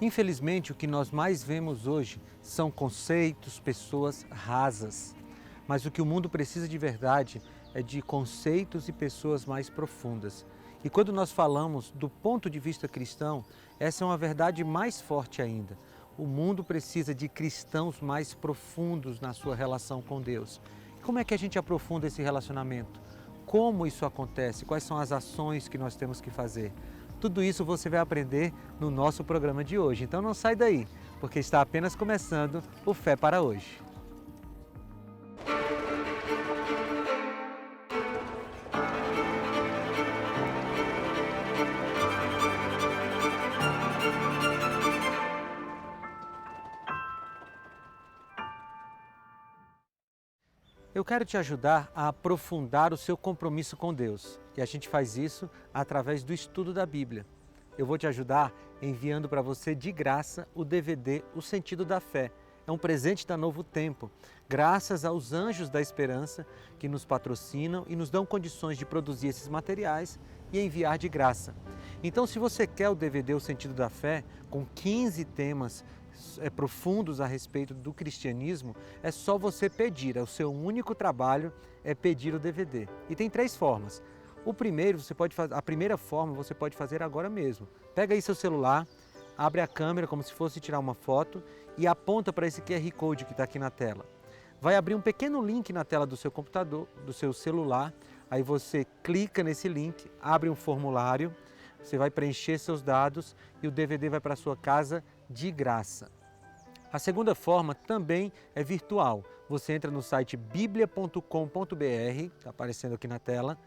Infelizmente, o que nós mais vemos hoje são conceitos, pessoas rasas. Mas o que o mundo precisa de verdade é de conceitos e pessoas mais profundas. E quando nós falamos do ponto de vista cristão, essa é uma verdade mais forte ainda. O mundo precisa de cristãos mais profundos na sua relação com Deus. E como é que a gente aprofunda esse relacionamento? Como isso acontece? Quais são as ações que nós temos que fazer? Tudo isso você vai aprender no nosso programa de hoje. Então não sai daí, porque está apenas começando o Fé para Hoje. Eu quero te ajudar a aprofundar o seu compromisso com Deus. E a gente faz isso através do estudo da Bíblia. Eu vou te ajudar enviando para você de graça o DVD O Sentido da Fé. É um presente da Novo Tempo, graças aos Anjos da Esperança que nos patrocinam e nos dão condições de produzir esses materiais e enviar de graça. Então, se você quer o DVD O Sentido da Fé, com 15 temas profundos a respeito do cristianismo, é só você pedir. O seu único trabalho é pedir o DVD. E tem 3 formas. A primeira forma você pode fazer agora mesmo. Pega aí seu celular, abre a câmera como se fosse tirar uma foto e aponta para esse QR Code que está aqui na tela. Vai abrir um pequeno link na tela do seu computador, do seu celular. Aí você clica nesse link, abre um formulário, você vai preencher seus dados e o DVD vai para sua casa de graça. A segunda forma também é virtual. Você entra no site biblia.com.br, está aparecendo aqui na tela.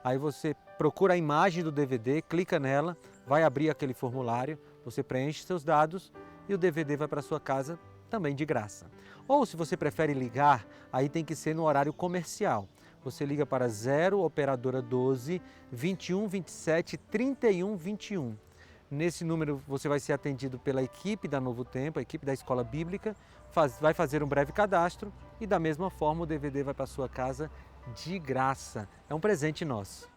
Aí você procura a imagem do DVD, clica nela, vai abrir aquele formulário, você preenche seus dados e o DVD vai para sua casa também de graça. Ou se você prefere ligar, aí tem que ser no horário comercial. Você liga para 0 operadora 12 21 27 31 21. Nesse número você vai ser atendido pela equipe da Novo Tempo, a equipe da Escola Bíblica, vai fazer um breve cadastro e da mesma forma o DVD vai para sua casa de graça. É um presente nosso.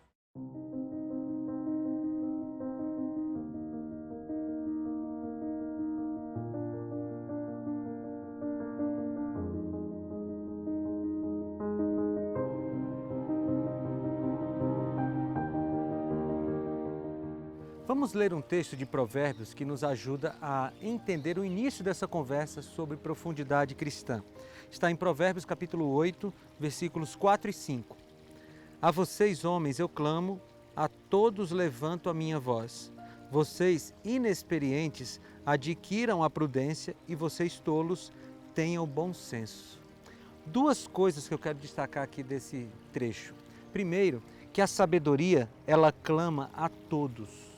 Vamos ler um texto de Provérbios que nos ajuda a entender o início dessa conversa sobre profundidade cristã. Está em Provérbios capítulo 8, versículos 4 e 5. A vocês, homens, eu clamo, a todos levanto a minha voz. Vocês, inexperientes, adquiram a prudência e vocês, tolos, tenham bom senso. 2 coisas que eu quero destacar aqui desse trecho. Primeiro, que a sabedoria, ela clama a todos.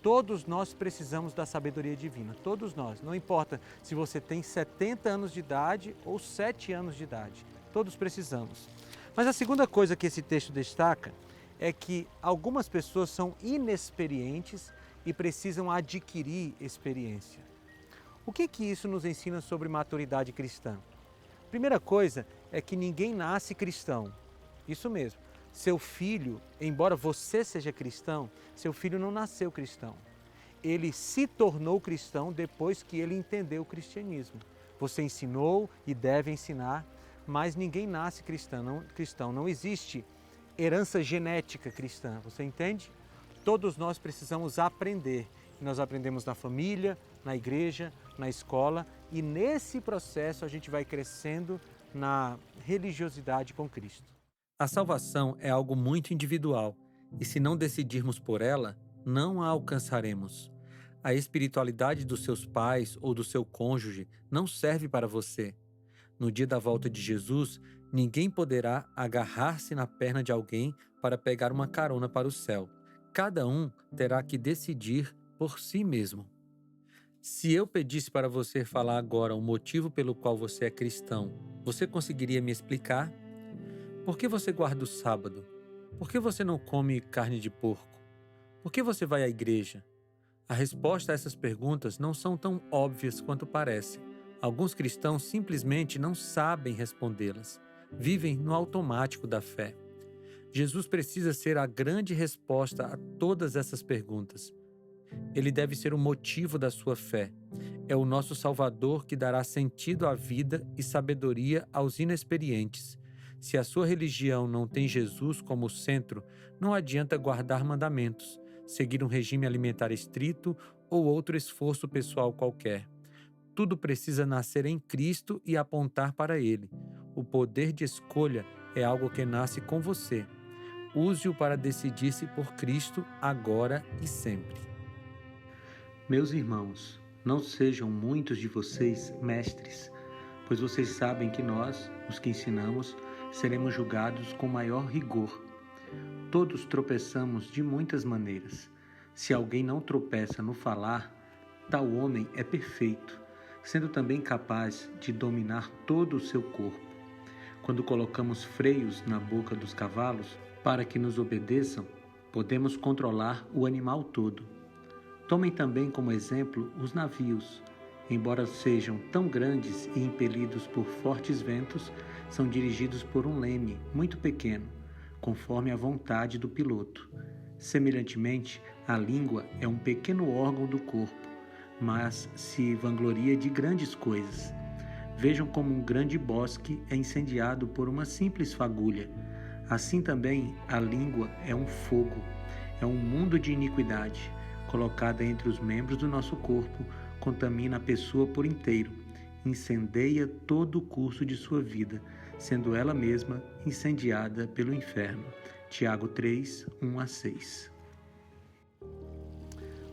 Todos nós precisamos da sabedoria divina, todos nós. Não importa se você tem 70 anos de idade ou 7 anos de idade, todos precisamos. Mas a segunda coisa que esse texto destaca é que algumas pessoas são inexperientes e precisam adquirir experiência. O que isso nos ensina sobre maturidade cristã? Primeira coisa é que ninguém nasce cristão, isso mesmo. Seu filho, embora você seja cristão, seu filho não nasceu cristão. Ele se tornou cristão depois que ele entendeu o cristianismo. Você ensinou e deve ensinar, mas ninguém nasce cristão. Não existe herança genética cristã, você entende? Todos nós precisamos aprender. Nós aprendemos na família, na igreja, na escola e nesse processo a gente vai crescendo na religiosidade com Cristo. A salvação é algo muito individual e se não decidirmos por ela, não a alcançaremos. A espiritualidade dos seus pais ou do seu cônjuge não serve para você. No dia da volta de Jesus, ninguém poderá agarrar-se na perna de alguém para pegar uma carona para o céu. Cada um terá que decidir por si mesmo. Se eu pedisse para você falar agora o motivo pelo qual você é cristão, você conseguiria me explicar? Por que você guarda o sábado? Por que você não come carne de porco? Por que você vai à igreja? A resposta a essas perguntas não são tão óbvias quanto parece. Alguns cristãos simplesmente não sabem respondê-las. Vivem no automático da fé. Jesus precisa ser a grande resposta a todas essas perguntas. Ele deve ser o motivo da sua fé. É o nosso Salvador que dará sentido à vida e sabedoria aos inexperientes. Se a sua religião não tem Jesus como centro, não adianta guardar mandamentos, seguir um regime alimentar estrito ou outro esforço pessoal qualquer. Tudo precisa nascer em Cristo e apontar para Ele. O poder de escolha é algo que nasce com você. Use-o para decidir-se por Cristo agora e sempre. Meus irmãos, não sejam muitos de vocês mestres, pois vocês sabem que nós, os que ensinamos, seremos julgados com maior rigor. Todos tropeçamos de muitas maneiras. Se alguém não tropeça no falar, tal homem é perfeito, sendo também capaz de dominar todo o seu corpo. Quando colocamos freios na boca dos cavalos para que nos obedeçam, podemos controlar o animal todo. Tomem também como exemplo os navios. Embora sejam tão grandes e impelidos por fortes ventos, são dirigidos por um leme muito pequeno, conforme a vontade do piloto. Semelhantemente, a língua é um pequeno órgão do corpo, mas se vangloria de grandes coisas. Vejam como um grande bosque é incendiado por uma simples fagulha. Assim também a língua é um fogo, é um mundo de iniquidade. Colocada entre os membros do nosso corpo, contamina a pessoa por inteiro, incendeia todo o curso de sua vida, sendo ela mesma incendiada pelo inferno. Tiago 3, 1-6.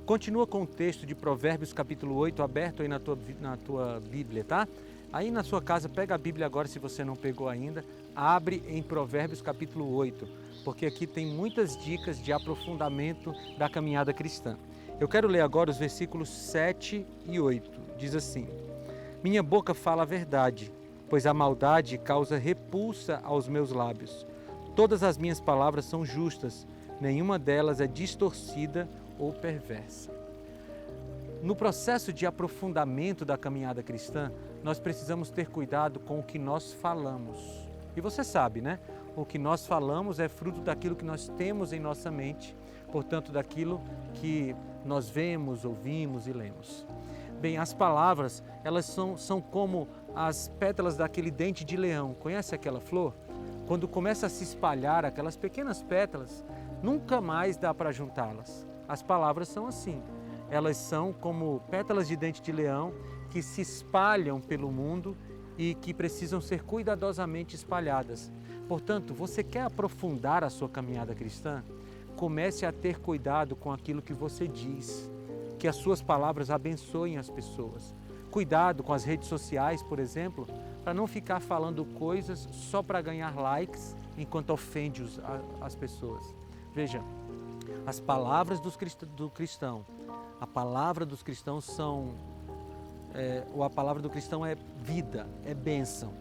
Continua com o texto de Provérbios capítulo 8 aberto aí na tua Bíblia, tá? Aí na sua casa, pega a Bíblia agora, se você não pegou ainda, abre em Provérbios capítulo 8, porque aqui tem muitas dicas de aprofundamento da caminhada cristã. Eu quero ler agora os versículos 7 e 8. Diz assim: Minha boca fala a verdade, pois a maldade causa repulsa aos meus lábios. Todas as minhas palavras são justas, nenhuma delas é distorcida ou perversa. No processo de aprofundamento da caminhada cristã, nós precisamos ter cuidado com o que nós falamos. E você sabe, né? O que nós falamos é fruto daquilo que nós temos em nossa mente, portanto, daquilo que nós vemos, ouvimos e lemos. Bem, as palavras, elas são como as pétalas daquele dente de leão. Conhece aquela flor? Quando começa a se espalhar aquelas pequenas pétalas, nunca mais dá para juntá-las. As palavras são assim. Elas são como pétalas de dente de leão que se espalham pelo mundo e que precisam ser cuidadosamente espalhadas. Portanto, você quer aprofundar a sua caminhada cristã? Comece a ter cuidado com aquilo que você diz, que as suas palavras abençoem as pessoas. Cuidado com as redes sociais, por exemplo, para não ficar falando coisas só para ganhar likes enquanto ofende as pessoas. Veja, as palavras do cristão, a palavra dos cristãos a palavra do cristão é vida, é bênção.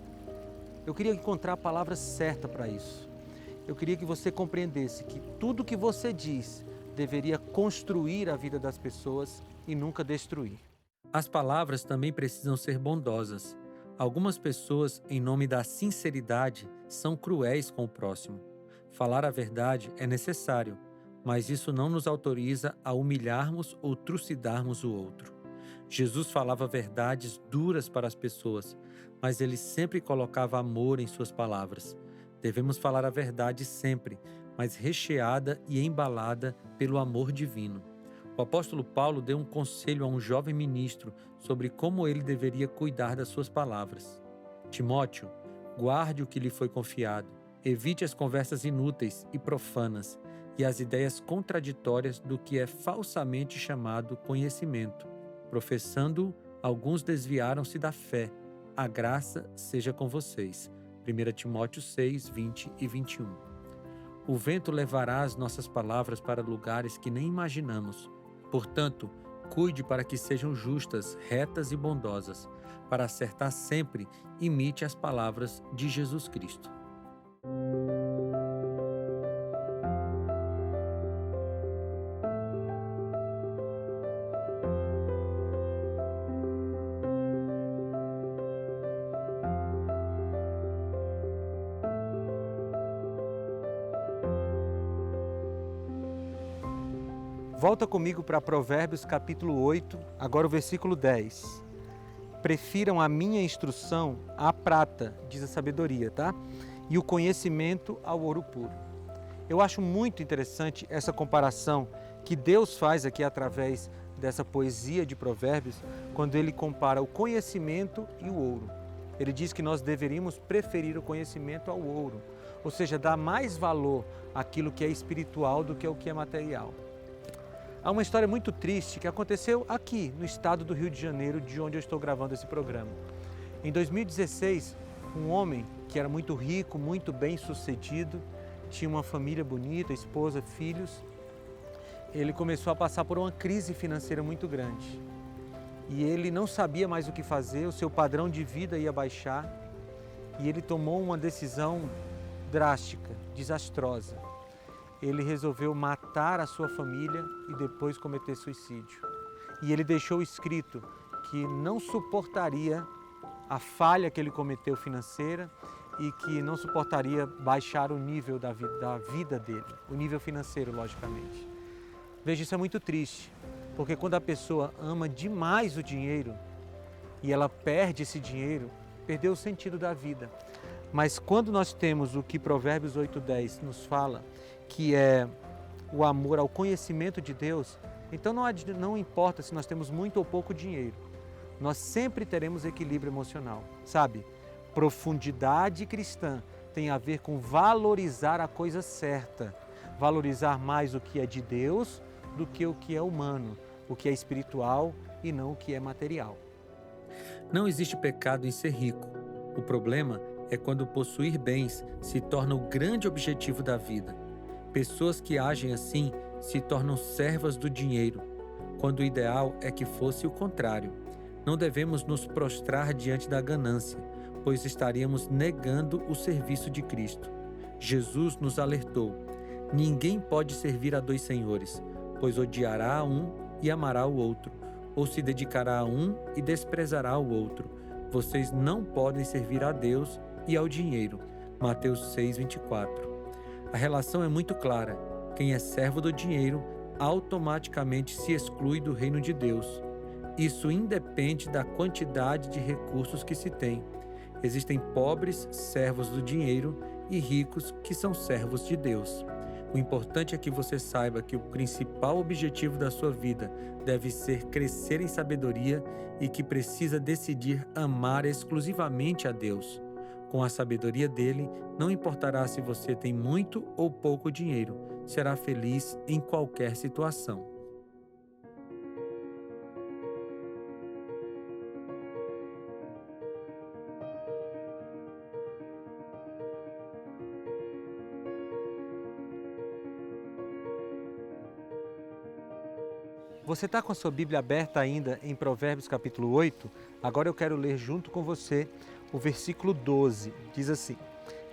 Eu queria encontrar a palavra certa para isso. Eu queria que você compreendesse que tudo que você diz deveria construir a vida das pessoas e nunca destruir. As palavras também precisam ser bondosas. Algumas pessoas, em nome da sinceridade, são cruéis com o próximo. Falar a verdade é necessário, mas isso não nos autoriza a humilharmos ou trucidarmos o outro. Jesus falava verdades duras para as pessoas, mas ele sempre colocava amor em suas palavras. Devemos falar a verdade sempre, mas recheada e embalada pelo amor divino. O apóstolo Paulo deu um conselho a um jovem ministro sobre como ele deveria cuidar das suas palavras. Timóteo, guarde o que lhe foi confiado, evite as conversas inúteis e profanas e as ideias contraditórias do que é falsamente chamado conhecimento. Professando-o, alguns desviaram-se da fé. A graça seja com vocês. 1 Timóteo 6, 20 e 21. O vento levará as nossas palavras para lugares que nem imaginamos. Portanto, cuide para que sejam justas, retas e bondosas. Para acertar sempre, imite as palavras de Jesus Cristo. Volta comigo para Provérbios capítulo 8, agora o versículo 10. Prefiram a minha instrução à prata, diz a sabedoria, tá? E o conhecimento ao ouro puro. Eu acho muito interessante essa comparação que Deus faz aqui através dessa poesia de Provérbios, quando ele compara o conhecimento e o ouro. Ele diz que nós deveríamos preferir o conhecimento ao ouro, ou seja, dar mais valor àquilo que é espiritual do que ao que é material. Há uma história muito triste que aconteceu aqui, no estado do Rio de Janeiro, de onde eu estou gravando esse programa. Em 2016, um homem que era muito rico, muito bem sucedido, tinha uma família bonita, esposa, filhos, ele começou a passar por uma crise financeira muito grande. E ele não sabia mais o que fazer, o seu padrão de vida ia baixar, e ele tomou uma decisão drástica, desastrosa. Ele resolveu matar a sua família e depois cometer suicídio. E ele deixou escrito que não suportaria a falha que ele cometeu financeira e que não suportaria baixar o nível da vida dele, o nível financeiro, logicamente. Veja, isso é muito triste, porque quando a pessoa ama demais o dinheiro e ela perde esse dinheiro, perdeu o sentido da vida. Mas quando nós temos o que Provérbios 8:10 nos fala, que é o amor ao conhecimento de Deus, então não importa se nós temos muito ou pouco dinheiro, nós sempre teremos equilíbrio emocional, sabe? Profundidade cristã tem a ver com valorizar a coisa certa, valorizar mais o que é de Deus do que o que é humano, o que é espiritual e não o que é material. Não existe pecado em ser rico. O problema é quando possuir bens se torna o grande objetivo da vida. Pessoas que agem assim se tornam servas do dinheiro, quando o ideal é que fosse o contrário. Não devemos nos prostrar diante da ganância, pois estaríamos negando o serviço de Cristo. Jesus nos alertou: ninguém pode servir a 2 senhores, pois odiará um e amará o outro, ou se dedicará a um e desprezará o outro. Vocês não podem servir a Deus e ao dinheiro. Mateus 6:24. A relação é muito clara. Quem é servo do dinheiro automaticamente se exclui do reino de Deus. Isso independe da quantidade de recursos que se tem. Existem pobres servos do dinheiro e ricos que são servos de Deus. O importante é que você saiba que o principal objetivo da sua vida deve ser crescer em sabedoria e que precisa decidir amar exclusivamente a Deus. Com a sabedoria dele, não importará se você tem muito ou pouco dinheiro, será feliz em qualquer situação. Você está com a sua Bíblia aberta ainda em Provérbios capítulo 8? Agora eu quero ler junto com você o versículo 12. Diz assim: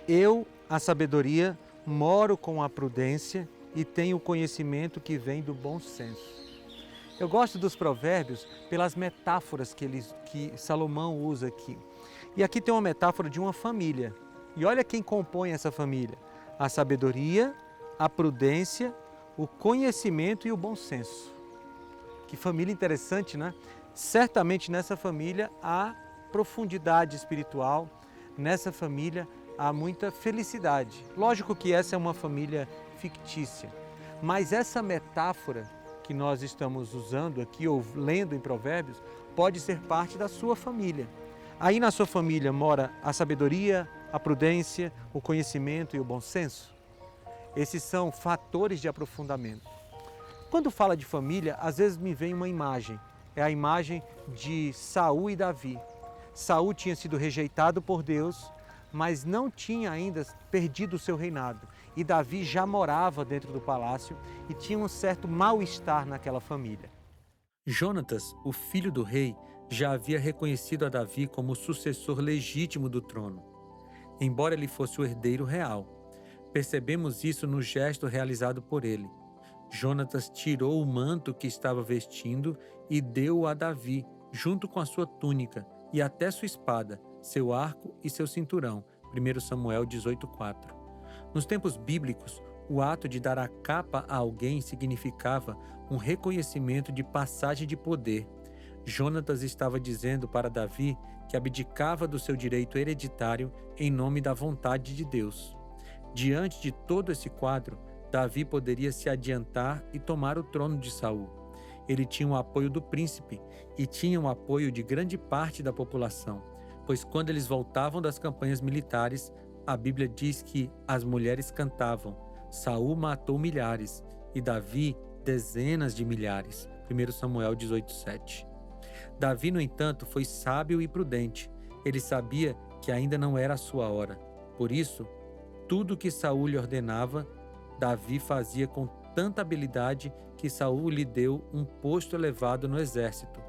Eu, a sabedoria, moro com a prudência e tenho o conhecimento que vem do bom senso. Eu gosto dos provérbios pelas metáforas que Salomão usa aqui. E aqui tem uma metáfora de uma família. E olha quem compõe essa família: a sabedoria, a prudência, o conhecimento e o bom senso. Que família interessante, né? Certamente nessa família há profundidade espiritual, nessa família há muita felicidade. Lógico que essa é uma família fictícia, mas essa metáfora que nós estamos usando aqui ou lendo em Provérbios pode ser parte da sua família. Aí na sua família mora a sabedoria, a prudência, o conhecimento e o bom senso. Esses são fatores de aprofundamento. Quando fala de família, às vezes me vem uma imagem. É a imagem de Saul e Davi. Saul tinha sido rejeitado por Deus, mas não tinha ainda perdido o seu reinado. E Davi já morava dentro do palácio e tinha um certo mal-estar naquela família. Jonatas, o filho do rei, já havia reconhecido a Davi como o sucessor legítimo do trono, embora ele fosse o herdeiro real. Percebemos isso no gesto realizado por ele. Jonatas tirou o manto que estava vestindo e deu-o a Davi, junto com a sua túnica e até sua espada, seu arco e seu cinturão. 1 Samuel 18:4. Nos tempos bíblicos, O ato de dar a capa a alguém significava um reconhecimento de passagem de poder. Jonatas estava dizendo para Davi que abdicava do seu direito hereditário em nome da vontade de Deus. Diante de todo esse quadro, Davi poderia se adiantar e tomar o trono de Saul. Ele tinha o apoio do príncipe e tinha o apoio de grande parte da população, pois quando eles voltavam das campanhas militares, a Bíblia diz que as mulheres cantavam: Saul matou milhares e Davi dezenas de milhares. 1 Samuel 18:7. Davi, no entanto, foi sábio e prudente. Ele sabia que ainda não era a sua hora. Por isso, tudo que Saul lhe ordenava, Davi fazia com tanta habilidade que Saul lhe deu um posto elevado no exército.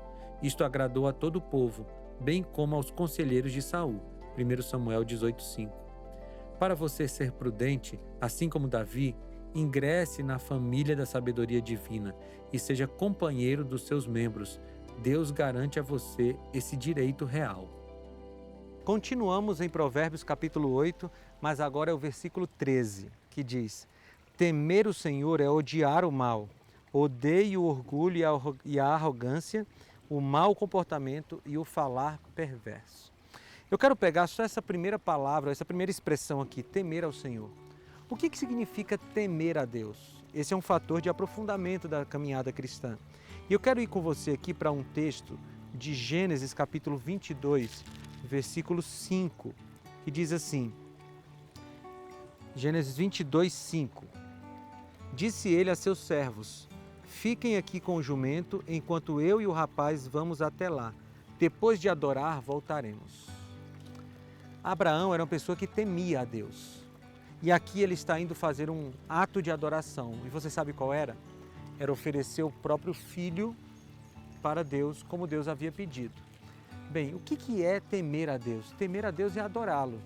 Isto agradou a todo o povo, bem como aos conselheiros de Saul. 1 Samuel 18:5. Para você ser prudente, assim como Davi, ingresse na família da sabedoria divina e seja companheiro dos seus membros. Deus garante a você esse direito real. Continuamos em Provérbios capítulo 8, mas agora é o versículo 13, que diz: Temer o Senhor é odiar o mal, odeie o orgulho e a arrogância, o mau comportamento e o falar perverso. Eu quero pegar só essa primeira palavra, essa primeira expressão aqui, temer ao Senhor. O que significa temer a Deus? Esse é um fator de aprofundamento da caminhada cristã. E eu quero ir com você aqui para um texto de Gênesis capítulo 22, versículo 5, que diz assim, Gênesis 22, 5. Disse ele a seus servos: Fiquem aqui com o jumento, enquanto eu e o rapaz vamos até lá. Depois de adorar, voltaremos. Abraão era uma pessoa que temia a Deus. E aqui ele está indo fazer um ato de adoração. E você sabe qual era? Era oferecer o próprio filho para Deus, como Deus havia pedido. Bem, o que é temer a Deus? Temer a Deus é adorá-lo.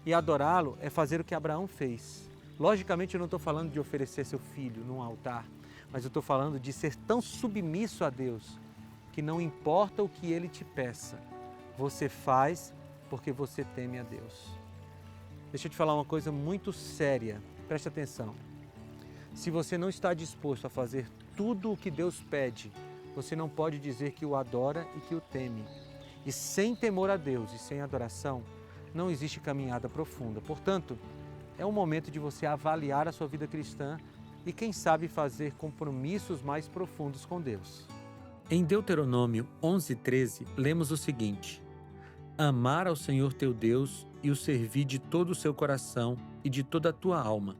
E adorá-lo é fazer o que Abraão fez. Logicamente, eu não estou falando de oferecer seu filho num altar, mas eu estou falando de ser tão submisso a Deus que não importa o que Ele te peça, você faz porque você teme a Deus. Deixa eu te falar uma coisa muito séria, preste atenção. Se você não está disposto a fazer tudo o que Deus pede, você não pode dizer que o adora e que o teme. E sem temor a Deus e sem adoração, não existe caminhada profunda. Portanto, é o momento de você avaliar a sua vida cristã e, quem sabe, fazer compromissos mais profundos com Deus. Em Deuteronômio 11:13, lemos o seguinte: Amar ao Senhor teu Deus e o servir de todo o seu coração e de toda a tua alma.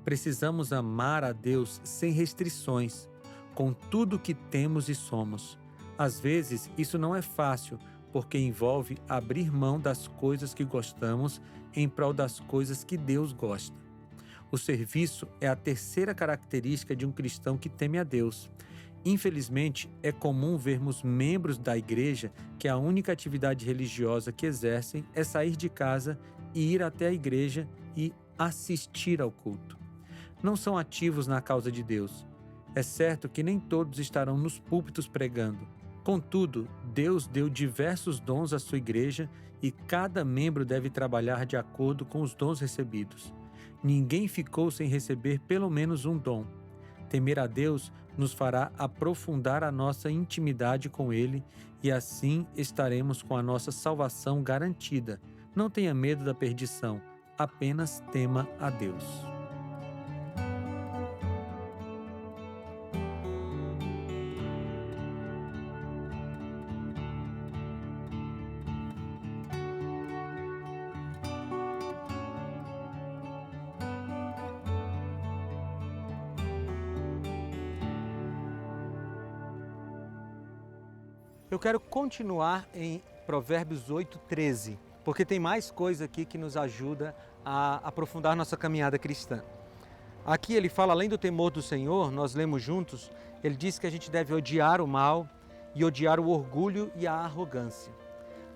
Precisamos amar a Deus sem restrições, com tudo que temos e somos. Às vezes, isso não é fácil, porque envolve abrir mão das coisas que gostamos em prol das coisas que Deus gosta. O serviço é a terceira característica de um cristão que teme a Deus. Infelizmente, é comum vermos membros da igreja que a única atividade religiosa que exercem é sair de casa e ir até a igreja e assistir ao culto. Não são ativos na causa de Deus. É certo que nem todos estarão nos púlpitos pregando. Contudo, Deus deu diversos dons à sua igreja e cada membro deve trabalhar de acordo com os dons recebidos. Ninguém ficou sem receber pelo menos um dom. Temer a Deus nos fará aprofundar a nossa intimidade com Ele e assim estaremos com a nossa salvação garantida. Não tenha medo da perdição, apenas tema a Deus. Eu quero continuar em Provérbios 8:13, porque tem mais coisa aqui que nos ajuda a aprofundar nossa caminhada cristã. Aqui ele fala, além do temor do Senhor, nós lemos juntos, ele diz que a gente deve odiar o mal e odiar o orgulho e a arrogância.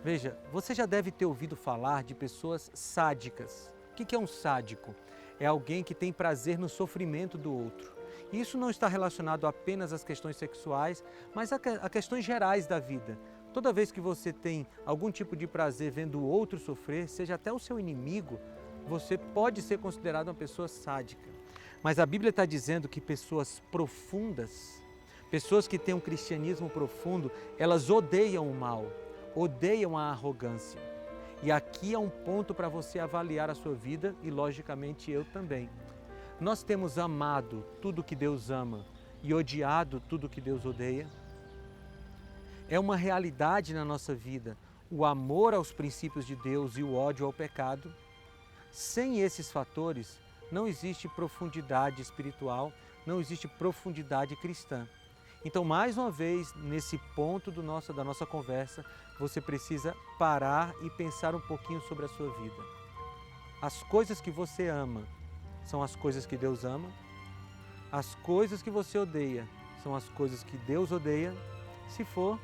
Veja, você já deve ter ouvido falar de pessoas sádicas. O que é um sádico? É alguém que tem prazer no sofrimento do outro. E isso não está relacionado apenas às questões sexuais, mas a questões gerais da vida. Toda vez que você tem algum tipo de prazer vendo o outro sofrer, seja até o seu inimigo, você pode ser considerado uma pessoa sádica. Mas a Bíblia está dizendo que pessoas profundas, pessoas que têm um cristianismo profundo, elas odeiam o mal, odeiam a arrogância. E aqui é um ponto para você avaliar a sua vida e, logicamente, eu também. Nós temos amado tudo que Deus ama e odiado tudo que Deus odeia? É uma realidade na nossa vida o amor aos princípios de Deus e o ódio ao pecado? Sem esses fatores, não existe profundidade espiritual, não existe profundidade cristã. Então, mais uma vez, nesse ponto da nossa conversa, você precisa parar e pensar um pouquinho sobre a sua vida. As coisas que você ama são as coisas que Deus ama? As coisas que você odeia são as coisas que Deus odeia? Se for,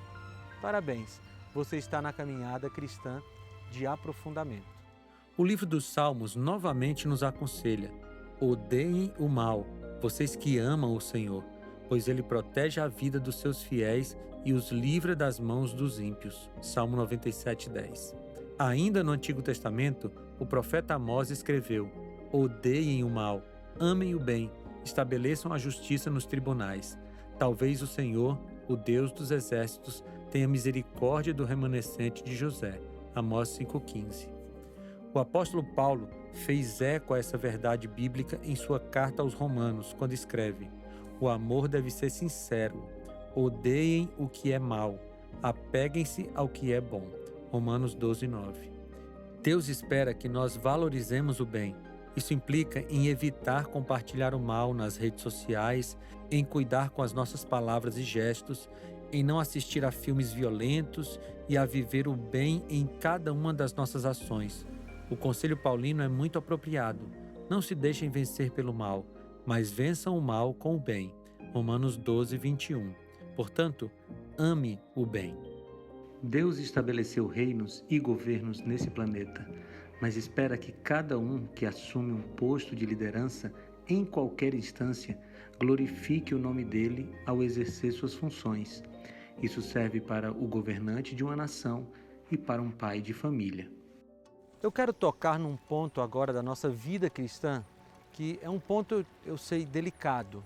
parabéns, você está na caminhada cristã de aprofundamento. O livro dos Salmos novamente nos aconselha: odeiem o mal, vocês que amam o Senhor, pois Ele protege a vida dos seus fiéis e os livra das mãos dos ímpios. Salmo 97:10. Ainda no Antigo Testamento, o profeta Amós escreveu: odeiem o mal, amem o bem, estabeleçam a justiça nos tribunais. Talvez o Senhor, o Deus dos exércitos, tenha misericórdia do remanescente de José. Amós 5,15. O apóstolo Paulo fez eco a essa verdade bíblica em sua carta aos Romanos, quando escreve: o amor deve ser sincero, odeiem o que é mal, apeguem-se ao que é bom. Romanos 12:9. Deus espera que nós valorizemos o bem. Isso implica em evitar compartilhar o mal nas redes sociais, em cuidar com as nossas palavras e gestos, em não assistir a filmes violentos e a viver o bem em cada uma das nossas ações. O conselho paulino é muito apropriado. Não se deixem vencer pelo mal, mas vençam o mal com o bem. Romanos 12:21. Portanto, ame o bem. Deus estabeleceu reinos e governos nesse planeta, mas espera que cada um que assume um posto de liderança em qualquer instância glorifique o nome dele ao exercer suas funções. Isso serve para o governante de uma nação e para um pai de família. Eu quero tocar num ponto agora da nossa vida cristã, que é um ponto, eu sei, delicado.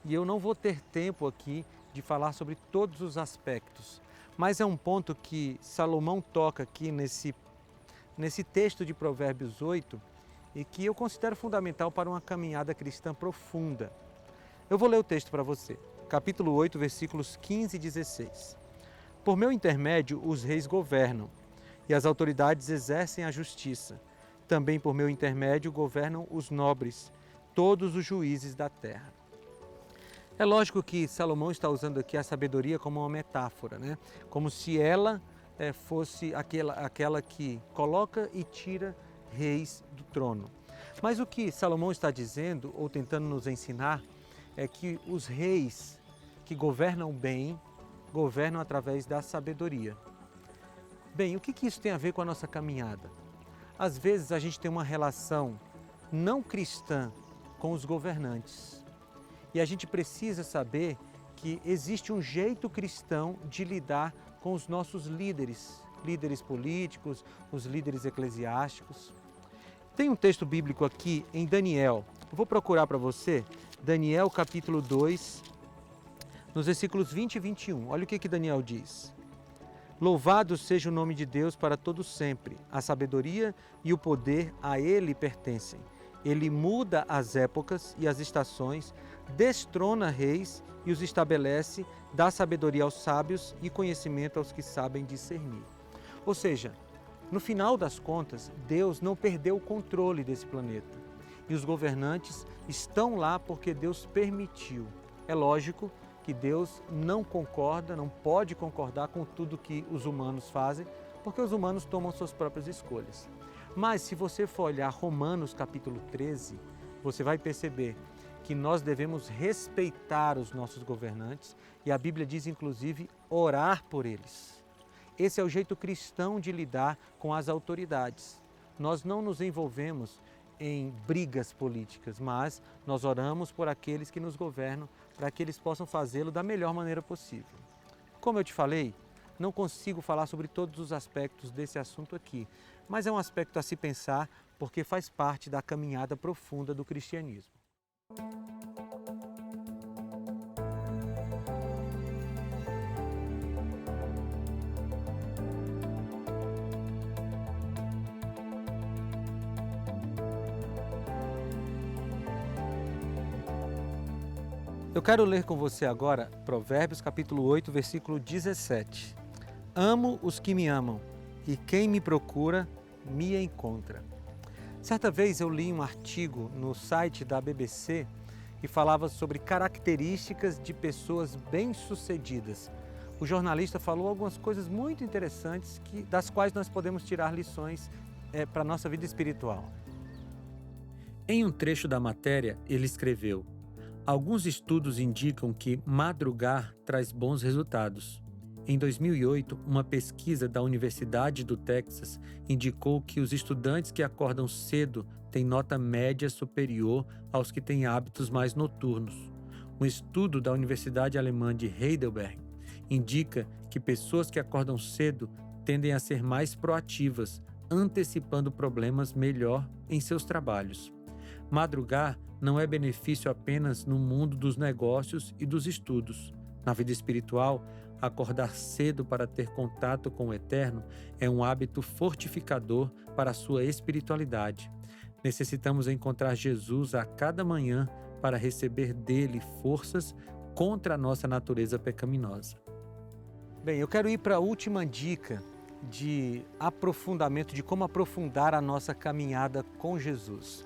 E eu não vou ter tempo aqui de falar sobre todos os aspectos, mas é um ponto que Salomão toca aqui nesse texto de Provérbios 8 e que eu considero fundamental para uma caminhada cristã profunda. Eu vou ler o texto para você, capítulo 8, versículos 15 e 16. Por meu intermédio os reis governam, e as autoridades exercem a justiça. Também por meu intermédio governam os nobres, todos os juízes da terra. É lógico que Salomão está usando aqui a sabedoria como uma metáfora, né? Como se ela fosse aquela que coloca e tira reis do trono. Mas o que Salomão está dizendo, ou tentando nos ensinar, é que os reis que governam bem, governam através da sabedoria. Bem, o que isso tem a ver com a nossa caminhada? Às vezes a gente tem uma relação não cristã com os governantes. E a gente precisa saber que existe um jeito cristão de lidar com os nossos líderes políticos, os líderes eclesiásticos. Tem um texto bíblico aqui em Daniel. Eu vou procurar para você, Daniel capítulo 2, nos versículos 20 e 21. Olha o que Daniel diz. Louvado seja o nome de Deus para todo sempre. A sabedoria e o poder a Ele pertencem. Ele muda as épocas e as estações, destrona reis e os estabelece, dá sabedoria aos sábios e conhecimento aos que sabem discernir. Ou seja, no final das contas, Deus não perdeu o controle desse planeta. E os governantes estão lá porque Deus permitiu. É lógico que Deus não concorda, não pode concordar com tudo que os humanos fazem, porque os humanos tomam suas próprias escolhas. Mas se você for olhar Romanos capítulo 13, você vai perceber que nós devemos respeitar os nossos governantes e a Bíblia diz inclusive orar por eles. Esse é o jeito cristão de lidar com as autoridades. Nós não nos envolvemos em brigas políticas, mas nós oramos por aqueles que nos governam para que eles possam fazê-lo da melhor maneira possível. Como eu te falei, não consigo falar sobre todos os aspectos desse assunto aqui, mas é um aspecto a se pensar porque faz parte da caminhada profunda do cristianismo. Eu quero ler com você agora Provérbios capítulo 8, versículo 17. Amo os que me amam, e quem me procura, me encontra. Certa vez eu li um artigo no site da BBC que falava sobre características de pessoas bem-sucedidas. O jornalista falou algumas coisas muito interessantes das quais nós podemos tirar lições para a nossa vida espiritual. Em um trecho da matéria, ele escreveu: alguns estudos indicam que madrugar traz bons resultados. Em 2008, uma pesquisa da Universidade do Texas indicou que os estudantes que acordam cedo têm nota média superior aos que têm hábitos mais noturnos. Um estudo da Universidade Alemã de Heidelberg indica que pessoas que acordam cedo tendem a ser mais proativas, antecipando problemas melhor em seus trabalhos. Madrugar não é benefício apenas no mundo dos negócios e dos estudos. Na vida espiritual, acordar cedo para ter contato com o Eterno é um hábito fortificador para a sua espiritualidade. Necessitamos encontrar Jesus a cada manhã para receber dele forças contra a nossa natureza pecaminosa. Bem, eu quero ir para a última dica de aprofundamento, de como aprofundar a nossa caminhada com Jesus.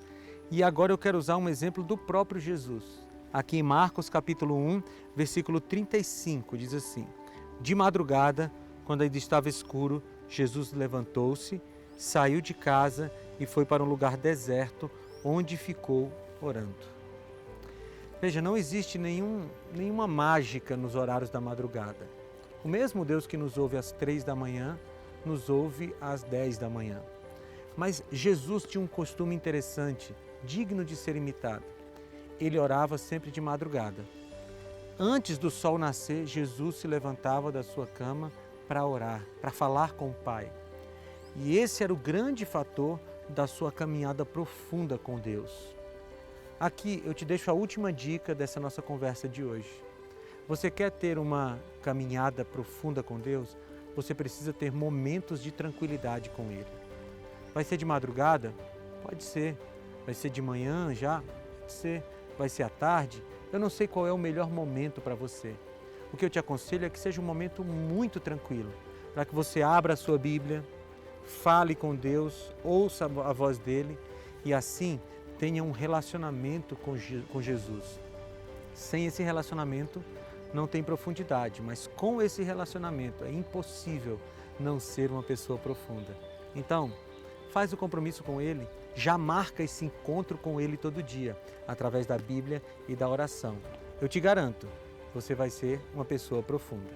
E agora eu quero usar um exemplo do próprio Jesus. Aqui em Marcos capítulo 1, versículo 35, diz assim: de madrugada, quando ainda estava escuro, Jesus levantou-se, saiu de casa e foi para um lugar deserto, onde ficou orando. Veja, não existe nenhuma mágica nos horários da madrugada. O mesmo Deus que nos ouve às 3 da manhã, nos ouve às 10 da manhã. Mas Jesus tinha um costume interessante, digno de ser imitado. Ele orava sempre de madrugada. Antes do sol nascer, Jesus se levantava da sua cama para orar, para falar com o Pai. E esse era o grande fator da sua caminhada profunda com Deus. Aqui eu te deixo a última dica dessa nossa conversa de hoje. Você quer ter uma caminhada profunda com Deus? Você precisa ter momentos de tranquilidade com Ele. Vai ser de madrugada? Pode ser. Vai ser de manhã já? Pode ser. Vai ser à tarde? Eu não sei qual é o melhor momento para você. O que eu te aconselho é que seja um momento muito tranquilo, para que você abra a sua Bíblia, fale com Deus, ouça a voz dele e assim tenha um relacionamento com Jesus. Sem esse relacionamento não tem profundidade, mas com esse relacionamento é impossível não ser uma pessoa profunda. Então, faz o compromisso com Ele, já marca esse encontro com Ele todo dia, através da Bíblia e da oração. Eu te garanto, você vai ser uma pessoa profunda.